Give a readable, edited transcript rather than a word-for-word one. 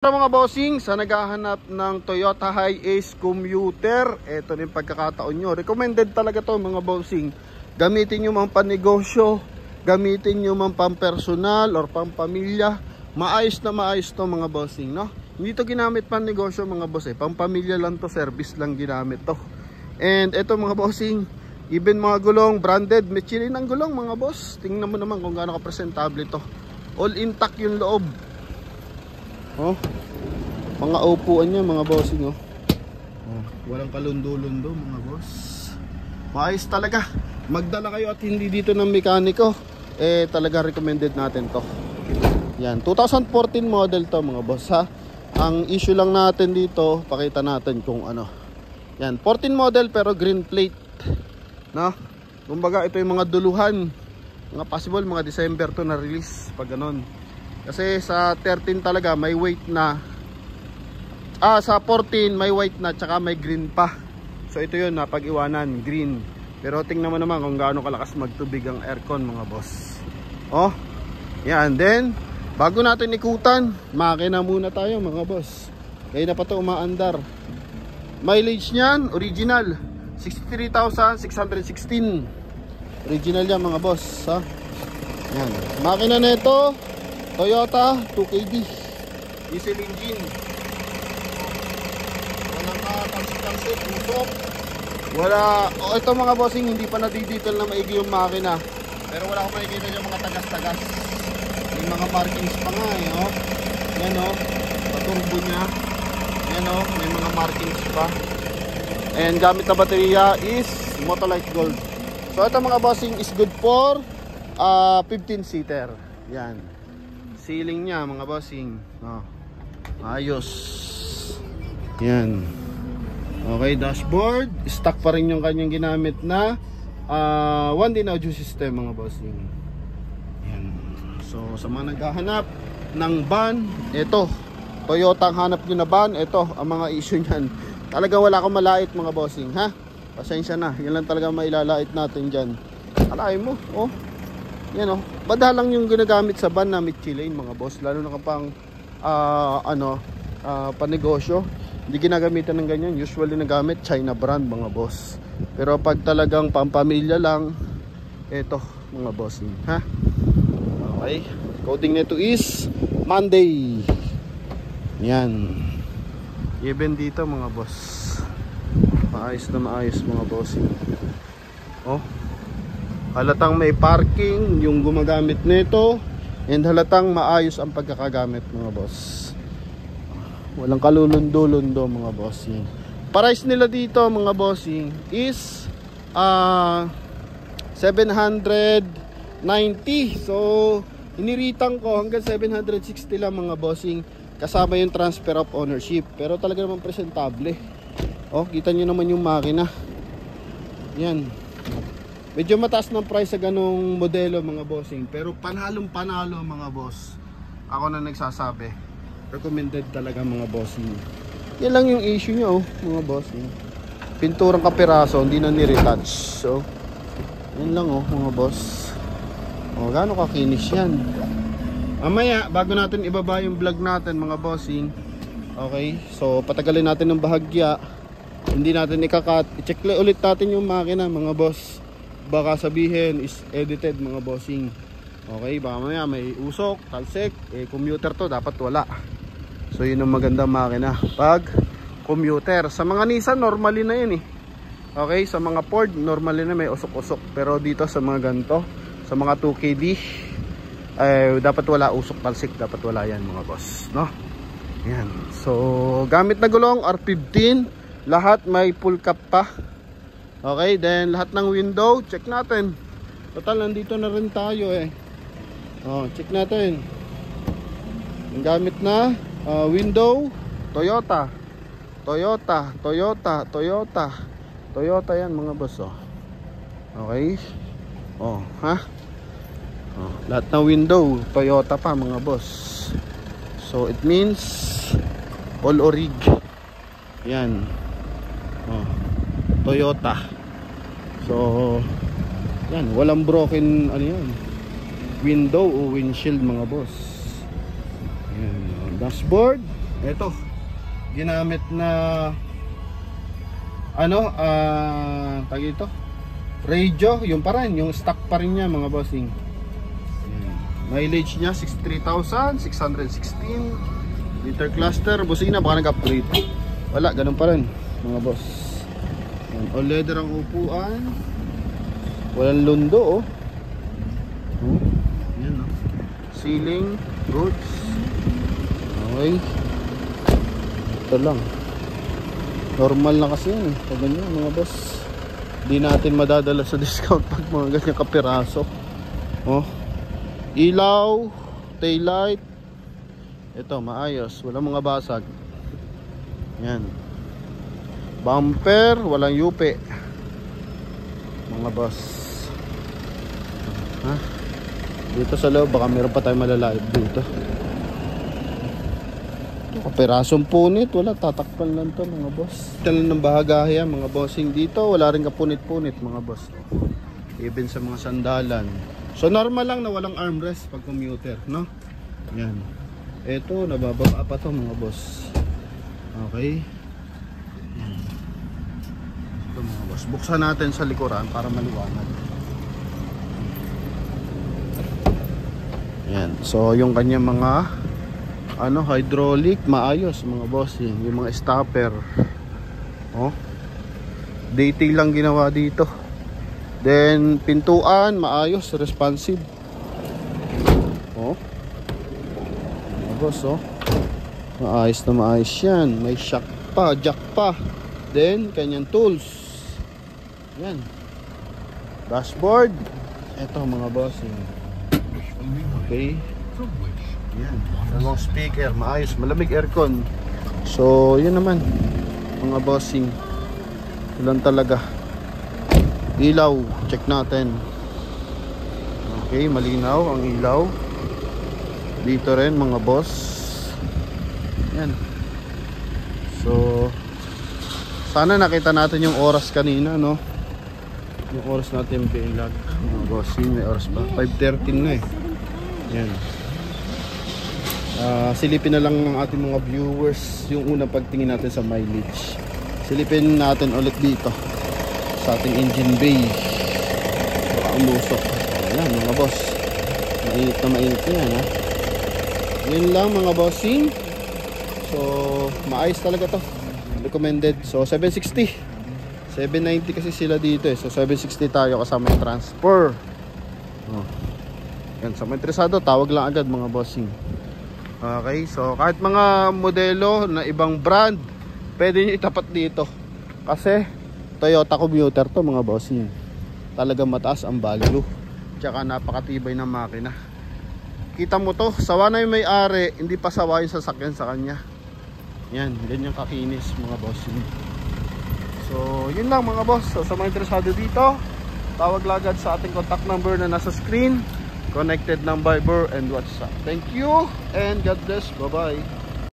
Para mga bossing, sa naghahanap ng Toyota Hiace commuter, ito na yung pagkakataon nyo. Recommended talaga to mga bossing. Gamitin nyo mang panegosyo, gamitin nyo mang pampersonal or pampamilya. Maayos na maayos to mga bossing, no? Hindi to ginamit pang negosyo mga boss pampamilya lang to, service lang ginamit to. And ito mga bossing, even mga gulong branded, Michelin ang gulong mga boss. Tingnan mo naman kung gaano ka-presentable to. All intact yung loob. Oh, mga upuan niya mga bossing, oh. Walang kalundo-lundo mga boss. Maayos talaga. Magdala kayo at hindi dito ng mekaniko, talaga recommended natin to. Yan, 2014 model to mga boss, ha. Ang issue lang natin dito, pakita natin kung ano. Yan, 14 model pero green plate, no? Kumbaga ito yung mga duluhan, mga possible mga December to na release pag ganon. Kasi sa 13 talaga may weight na, sa 14 may white na tsaka may green pa. So ito yun na pag-iwanan, green. Pero tingnan mo naman kung gaano kalakas magtubig ang aircon mga boss. Oh, yan. Then bago natin ikutan, makina muna tayo mga boss. Kaya na pa ito umaandar. Mileage niyan, original 63,616. Original yan mga boss, ha? Yan. Makina na ito Toyota 2KD diesel engine. Walang tansik-tansik, usok. Wala. Ito mga bossing, hindi pa nadidetail na maigi yung makina. Pero wala akong makikita yung mga tagas-tagas. May mga markings pa nga eh, oh. Yan oh, paturbo nya. Yan oh, may mga markings pa. And gamit na baterya is Motolite Gold. So ito mga bossing is good for 15-seater. Yan. Ceiling niya mga bossing, oh, ayos. Yan. Okay, dashboard stock pa rin yung kanyang ginamit na 1D audio system mga bossing. Yan. So sa mga naghahanap ng van, ito Toyota ang hanap nyo na van, ito ang mga issue niyan. Talaga wala akong malait mga bossing, ha? Pasensya na, yan lang talaga mailalait natin dyan. Alain mo, oh. Yan oh, bada lang yung ginagamit sa van na Michelin mga boss, lalo na kapang panegosyo. Hindi ginagamitan ng ganyan, usually nagamit China brand mga boss. Pero pag talagang pampamilya lang, eto mga boss, ha? Okay, coding nito is Monday. Yan. Even dito mga boss, maayos na maayos mga boss. Oh, halatang may parking yung gumagamit nito, and halatang maayos ang pagkakagamit mga boss. Walang kalulundo-lundo mga bossing. Price nila dito mga bossing is 790. So iniritang ko hanggang 760 lang mga bossing, kasama yung transfer of ownership. Pero talaga naman presentable. Oh, kita nyo naman yung makina. Yan. Medyo mataas ng price sa ganong modelo mga bossing, pero panalong panalo mga boss. Ako na nagsasabi, recommended talaga mga bossing. Yan lang yung issue nyo, oh, mga bossing. Pinturang kapiraso, hindi na ni-retouch. So yan lang oh mga boss. Oh, gaano kakinis yan. Mamaya bago natin ibaba yung vlog natin mga bossing, okay, so patagalin natin ng bahagya, hindi natin ikakat, i-check ulit natin yung makina mga boss. Baka sabihin is edited mga bossing. Okay, baka mamaya may usok, talsik, commuter to, dapat wala. So yun ang magandang makina pag commuter. Sa mga Nissan normally na yun eh. Okay, sa mga Ford normally na may usok-usok. Pero dito sa mga ganito, sa mga 2KD, dapat wala usok, talsik, dapat wala yan mga boss, no? Yan. So gamit na gulong R15, lahat may full cap pa. Okay, then lahat ng window, check natin. Total, nandito na rin tayo eh. Oh, check natin. Ang gamit na window, Toyota. Toyota, Toyota, Toyota. Toyota yan mga boss, oh. Okay. Oh, ha? Oh, lahat ng window, Toyota pa mga boss. So it means all orig. Yan. Oh, Toyota. So yan, walang broken ano yan, window o windshield mga boss. Yan, dashboard Ito, ginamit na tag ito, radio, yung pa rin, yung stock pa rin niya mga bossing. Mileage niya 63,616 liter cluster. Busina baka nag-upgrade, wala, ganun pa rin mga boss. All leather ang upuan, walang lundo yan ceiling goods. Okay, ito lang, normal na kasi yan pag ganyan mga boss. Di natin madadala sa discount pag mga ganyan kapiraso. Ilaw, taillight, ito maayos, walang mga basag. Yan, bumper, walang yupe mga boss. Dito sa loob baka meron pa tayong malalaib dito. Kapirasong punit, wala, tatakpan lang to mga boss. Ito lang ng bahagahe yan mga bossing. Dito wala rin kapunit-punit mga boss. Even sa mga sandalan. So normal lang na walang armrest pag commuter, no? Yan. Ito, nabababa pa to mga boss. Okay. Yan. Ito mga boss. Buksan natin sa likuran para maliwanag. Yan. So yung kanyang mga hydraulic, maayos mga boss. Yung mga stopper. Detail lang ginawa dito. Then pintuan maayos, responsive. Mga boss, maayos na maayos yan. May shock pa, jack pa. Then kanyang tools. Yan. Dashboard. Ito mga boss. Okay. Yan. Dalawang speaker, maayos, malamig aircon. So yun naman mga bossing. Ilan talaga. Ilaw, check natin. Okay, malinaw ang ilaw. Dito rin mga boss. Yan. So sana nakita natin yung oras kanina, no? Yung oras natin bilag mga boss. May oras pa, 5:13 na Yan. Silipin na lang ng ating mga viewers yung unang pagtingin natin sa mileage. Silipin natin ulit dito sa ating engine bay. Baka umusok. Ayan mga boss, mainit na mainit yan Yun lang mga bossing. So maayos talaga to, recommended. So 760, 790 kasi sila dito So 760 tayo kasama yung transfer. Yan, sa mga interesado tawag lang agad mga bossing. Okay, so kahit mga modelo na ibang brand pwede nyo itapat dito kasi Toyota commuter to mga bossing. Talagang mataas ang value, tsaka napakatibay ng makina. Kita mo to, sawa na yung may-ari, hindi pa sawa yung sasakyan sa kanya. Yan, ganyan kakinis mga bossing. So yun lang mga boss. So sa mga interesado dito, tawag lagad sa ating contact number na nasa screen. Connected ng Viber and WhatsApp. Thank you and God bless. Bye bye.